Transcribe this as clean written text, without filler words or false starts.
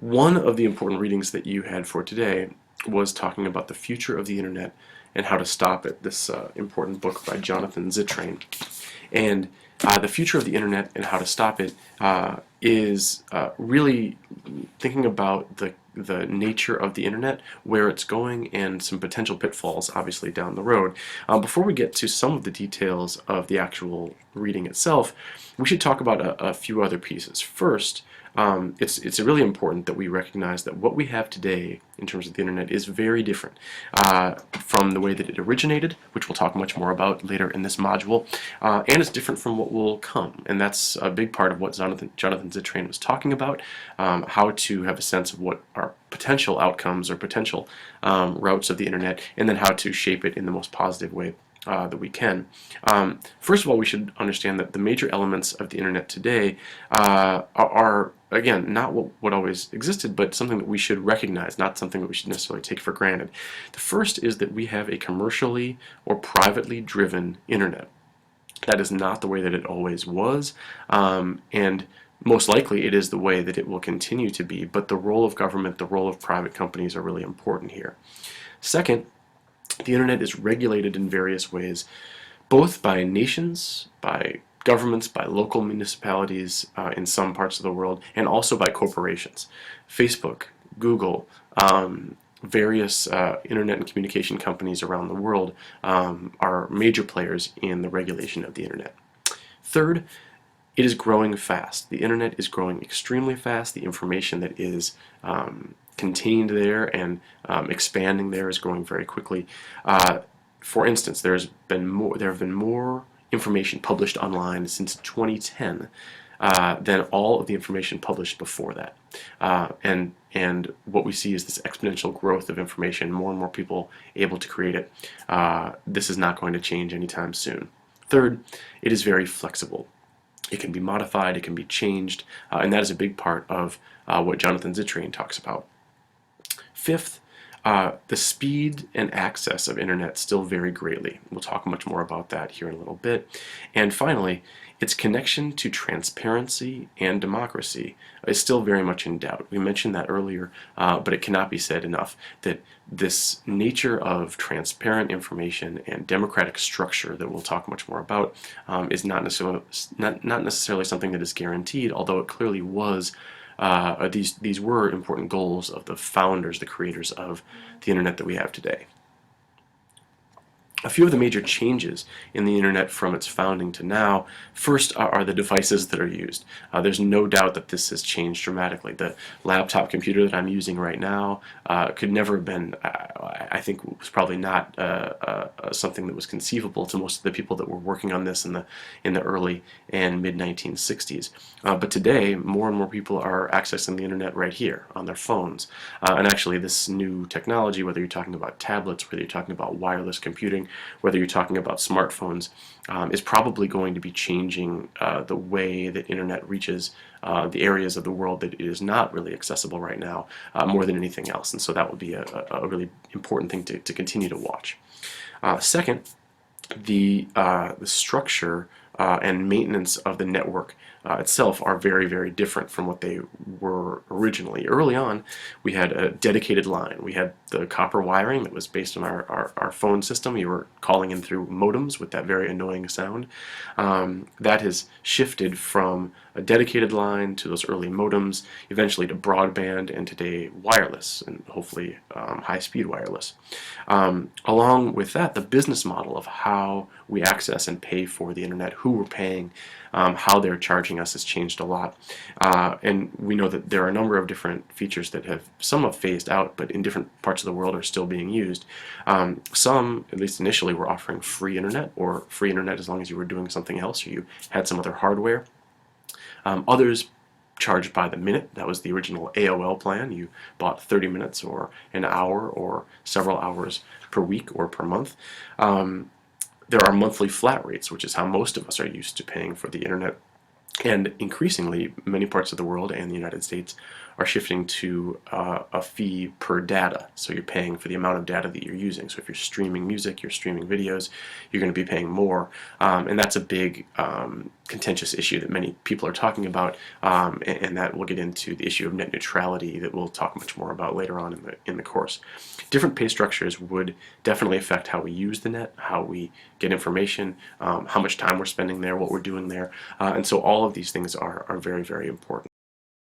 One of the important readings that you had for today was talking about the future of the internet and how to stop it, this important book by Jonathan Zittrain. And the future of the internet and how to stop it is really thinking about the nature of the internet, where it's going, and some potential pitfalls, obviously, down the road. Before we get to some of the details of the actual reading itself, we should talk about a few other pieces. First, it's really important that we recognize that what we have today in terms of the internet is very different from the way that it originated, which we'll talk much more about later in this module, and it's different from what will come. And that's a big part of what Jonathan Zittrain was talking about, how to have a sense of what are potential outcomes or potential routes of the internet, and then how to shape it in the most positive way that we can. First of all, we should understand that the major elements of the internet today are, again, not what always existed, but something that we should recognize, not something that we should necessarily take for granted. The first is that we have a commercially or privately driven internet. That is not the way that it always was, and most likely it is the way that it will continue to be, but the role of government, the role of private companies are really important here. Second, the internet is regulated in various ways, both by nations, by governments, by local municipalities in some parts of the world, and also by corporations. Facebook, Google, various internet and communication companies around the world are major players in the regulation of the internet. Third, it is growing fast. The internet is growing extremely fast. The information that is contained there and expanding there is growing very quickly. For instance, there have been more information published online since 2010 than all of the information published before that. And what we see is this exponential growth of information, more and more people able to create it. This is not going to change anytime soon. Third, it is very flexible. It can be modified, it can be changed, and that is a big part of what Jonathan Zittrain talks about. Fifth, the speed and access of internet still vary greatly. We'll talk much more about that here in a little bit. And finally, its connection to transparency and democracy is still very much in doubt. We mentioned that earlier, but it cannot be said enough that this nature of transparent information and democratic structure that we'll talk much more about is not necessarily something that is guaranteed, although it clearly was. These were important goals of the founders, the creators of the internet that we have today. A few of the major changes in the internet from its founding to now, first are the devices that are used. There's no doubt that this has changed dramatically. The laptop computer that I'm using right now could never have been, I think was probably not something that was conceivable to most of the people that were working on this in the early and mid-1960s. But today, more and more people are accessing the internet right here on their phones. And actually this new technology, whether you're talking about tablets, whether you're talking about wireless computing, whether you're talking about smartphones, is probably going to be changing the way that internet reaches the areas of the world that it is not really accessible right now more than anything else. And so that would be a really important thing to continue to watch. Second, the structure and maintenance of the network itself are very, very different from what they were originally. Early on, we had a dedicated line. We had the copper wiring that was based on our phone system. You were calling in through modems with that very annoying sound. That has shifted from a dedicated line to those early modems, eventually to broadband, and today wireless, and hopefully high-speed wireless. Along with that, the business model of how we access and pay for the internet, who we're paying, how they're charging us has changed a lot. And we know that there are a number of different features that have somewhat phased out, but in different parts of the world are still being used. Some, at least initially, were offering free internet, or free internet as long as you were doing something else or you had some other hardware. Others charged by the minute. That was the original AOL plan. You bought 30 minutes or an hour or several hours per week or per month. There are monthly flat rates, which is how most of us are used to paying for the internet. And increasingly, many parts of the world and the United States are shifting to a fee per data. So you're paying for the amount of data that you're using. So if you're streaming music, you're streaming videos, you're going to be paying more. And that's a big contentious issue that many people are talking about, and that we'll get into the issue of net neutrality that we'll talk much more about later on in the course. Different pay structures would definitely affect how we use the net, how we get information, how much time we're spending there, what we're doing there, and so all of these things are very, very important.